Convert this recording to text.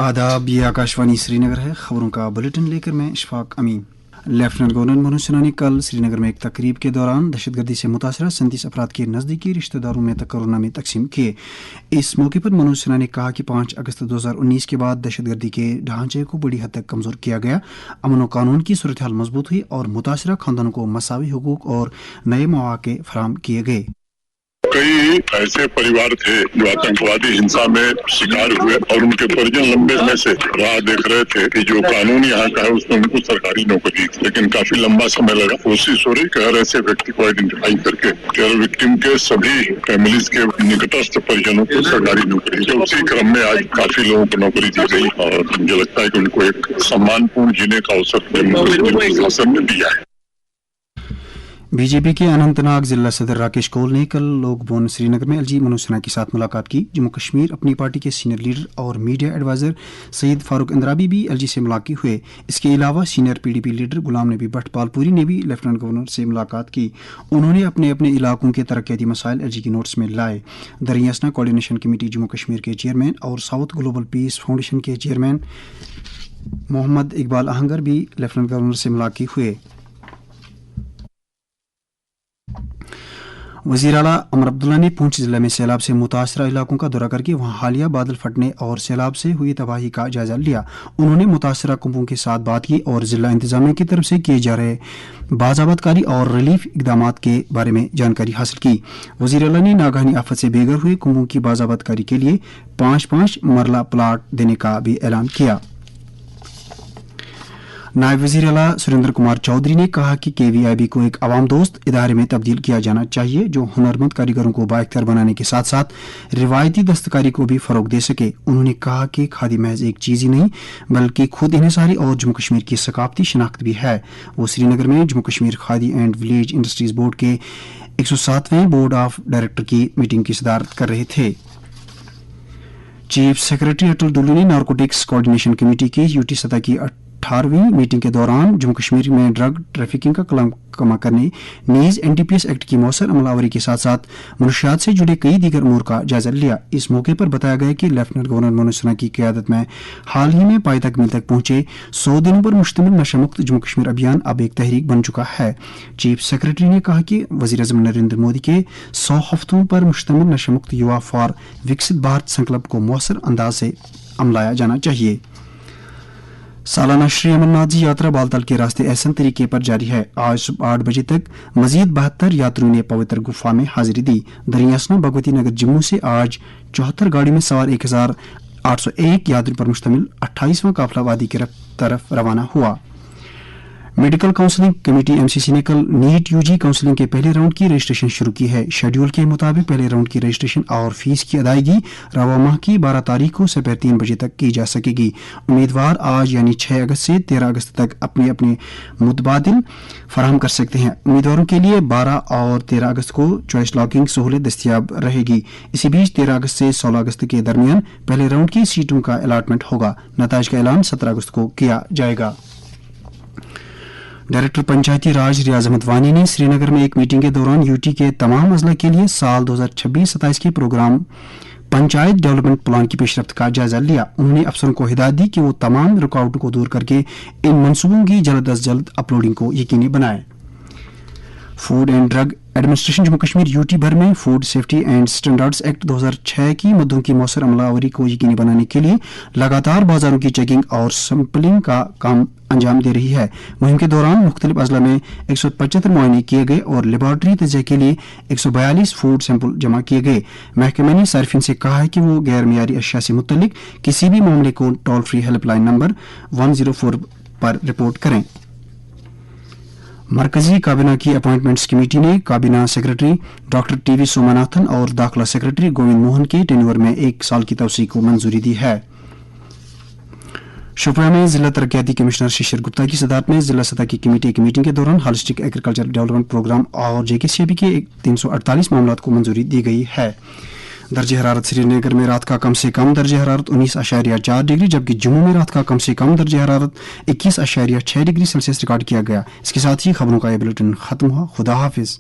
आदाब, ये आकाशवाणी श्रीनगर है। खबरों का बुलेटिन लेकर मैं इशफाक अमीन। लेफ्टिनेंट गवर्नर मनोज सिन्हा ने कल श्रीनगर में एक तकरीब के दौरान दहशतगर्दी से मुतासरा 37 अफराद के नज़दीकी रिश्तेदारों में कोरोना तकसीम किए। इस मौके पर मनोज सिन्हा ने कहा कि 5 अगस्त 2019 के बाद दहशतगर्दी के ढांचे को बड़ी हद तक कमज़ोर किया गया, अमन व कानून की सूरत हाल मजबूत हुई और मुतासरा खानदानों को मसावी हुकूक और नए मौके फराहम किए गए। कई ऐसे परिवार थे जो आतंकवादी हिंसा में शिकार हुए और उनके परिजन लंबे समय से राह देख रहे थे कि जो कानून यहाँ का है उसमें उनको सरकारी नौकरी, लेकिन काफी लंबा समय लगा। कोशिश हो रही कि हर ऐसे व्यक्ति को आइडेंटिफाई करके टेरर विक्टिम के सभी फैमिलीज के निकटस्थ परिजनों को सरकारी नौकरी, जो उसी क्रम में आज काफी लोगों को नौकरी दी गई और मुझे लगता है कि उनको एक सम्मानपूर्ण जीने का अवसर शासन ने दिया है। बीजेपी के अनंतनाग जिला सदर राकेश कौल ने कल लोक भवन श्रीनगर में एलजी मनोज सिन्हा के साथ मुलाकात की। जम्मू कश्मीर अपनी पार्टी के सीनियर लीडर और मीडिया एडवाइजर सईद फारूक इंद्राबी भी एलजी से मुलाकात हुए। इसके अलावा senior PDP leader Ghulam Nabi Bhatt पालपुरी ने भी लेफ्टिनेंट गवर्नर से मुलाकात की। उन्होंने अपने अपने इलाकों के तरक्याती मसाइल एलजी की नोट्स में लाए। दरियासना कोऑर्डिनेशन कमेटी जम्मू कश्मीर के चेयरमैन और साउथ ग्लोबल पीस फाउंडेशन के चेयरमैन मोहम्मद इकबाल आहंगर भी लेफ्टिनेंट गवर्नर से मुलाकात हुए। वज़ीर आला अमर अब्दुल्ला ने पुंछ जिले में सैलाब से मुतासरा इलाकों का दौरा करके वहां हालिया बादल फटने और सैलाब से हुई तबाही का जायजा लिया। उन्होंने मुतासरा कुंभों के साथ बात की और जिला इंतजामिया की तरफ से किए जा रहे बाज़ाबतकारी और रिलीफ इकदाम के बारे में जानकारी हासिल की। वज़ीर आला ने नागहानी आफत से बेघर हुए कुंभों की बाज़ाबतकारी के लिए 5-5 मरला प्लाट देने का भी ऐलान किया। नायब वज़ीर आला सुरेंद्र कुमार चौधरी ने कहा कि केवीआईबी को एक अवाम दोस्त इदारे में तब्दील किया जाना चाहिए जो हुनरमंद कारीगरों को बाइख्तियार बनाने के साथ साथ रिवायती दस्तकारी को भी फरोग दे सके। उन्होंने कहा कि खादी महज एक चीज़ ही नहीं बल्कि खुद इन्हिसारी और जम्मू कश्मीर की सकाफती शनाख्त भी है। वो श्रीनगर में Jammu Kashmir khadi and village industries board के 107वें बोर्ड ऑफ डायरेक्टर की मीटिंग की सदारत कर रहे थे। चीफ सेक्रेटरी अटल डुल्लू ने नारकोटिक्स कोऑर्डिनेशन कमेटी की यूटी सतह की 18वीं मीटिंग के दौरान जम्मू कश्मीर में ड्रग ट्रैफिकिंग का कमा करने नीज एनडीपीएस एक्ट की मौसर अमलावरी के साथ साथ मनुष्यात से जुड़े कई दीगर उमूर का जायजा लिया। इस मौके पर बताया गया कि लेफ्टिनेंट गवर्नर मनोज सिन्हा की क़यादत में हाल ही में पायतक मिल तक पहुंचे 100 दिनों पर मुश्तमिल नशा मुक्त जम्मू कश्मीर अभियान अब एक तहरीक बन चुका है। चीफ सेक्रेटरी ने कहा कि वज़ीर-ए-आज़म नरेंद्र मोदी के 100 हफ्तों पर मुश्तमिल नशा मुक्त युवा फॉर विकसित भारत संकल्प को मौसर अंदाज से अमलाया जाना चाहिए। सालाना श्री अमरनाथ जी यात्रा बालताल के रास्ते ऐसा तरीके पर जारी है। आज सुबह 8 बजे तक मजीद 72 यात्रियों ने पवित्र गुफा में हाजिरी दी। दरियासना भगवती नगर जम्मू से आज 74 गाड़ी में सवार 1801 यात्रियों पर मुश्तमिल 28वां काफिला वादी की तरफ रवाना हुआ। मेडिकल काउंसलिंग कमेटी एमसीसी ने कल नीट यूजी काउंसलिंग के पहले राउंड की रजिस्ट्रेशन शुरू की है। शेड्यूल के मुताबिक पहले राउंड की रजिस्ट्रेशन और फीस की अदायगी रवा माह की 12 तारीख को दोपहर 3 बजे तक की जा सकेगी। उम्मीदवार आज यानी 6 अगस्त से 13 अगस्त तक अपने अपने मुतबादिल फराहम कर सकते हैं। उम्मीदवारों के लिए 12 और 13 अगस्त को चॉइस लॉकिंग सहूलत दस्तियाब रहेगी। इसी बीच 13 अगस्त से 16 अगस्त के दरमियान पहले राउंड की सीटों का अलाटमेंट होगा। नताइज का ऐलान 17 अगस्त को किया जाएगा। डायरेक्टर पंचायती राज रियाज अहमद वानी ने श्रीनगर में एक मीटिंग के दौरान यूटी के तमाम अजला के लिए साल 2026-27 के प्रोग्राम पंचायत डेवलपमेंट प्लान की पेशरफ्त का जायजा लिया। उन्होंने अफसरों को हिदायत दी कि वो तमाम रुकावटों को दूर करके इन मंसूबों की जल्द अज जल्द अपलोडिंग को यकीनी बनाए। Food and drug administration Jammu Kashmir UT भर में food safety and standards act 2006 की मद्दों की मौसर अमलावरी को यकीनी बनाने के लिए लगातार बाजारों की चेकिंग और सैंपलिंग का काम अंजाम दे रही है। मुहिम के दौरान मुख्तलिफ अजला में 175 मुआयने किए गए और लेबॉर्ट्री तजिया के लिए 142 फूड सैंपल जमा किए गए। महकमे ने सार्फिन से कहा है कि वो गैर मियारी अशिया से मुतल्लिक किसी भी मामले को टोल फ्री हेल्पलाइन नंबर 104 पर रिपोर्ट करें। मरकजी काबीना की अपॉइंटमेंट्स कमेटी ने काबीना सेक्रेटरी डॉक्टर टीवी सोमनाथन और दाखिला सेक्रेटरी गोविंद मोहन के टेन्योर में 1 साल की तवसीक को मंजूरी दी है। शोपियां में जिला तरक्याती कमिश्नर शिशिर गुप्ता की सदारत में जिला सतह की कमेटी एक मीटिंग के दौरान होलिस्टिक एग्रीकल्चर डेवलपमेंट प्रोग्राम और जेकेसीबी के 348 मामलों को मंजूरी दी गई है। दर्ज हरारत श्रीनगर में रात का कम से कम दर्ज हरारत 19.4 डिग्री जबकि जम्मू में रात का कम से कम दर्ज हरारत 21.6 डिग्री सेल्सियस रिकॉर्ड किया गया। इसके साथ ही खबरों का यह बुलेटिन खत्म हुआ। खुदा हाफिज।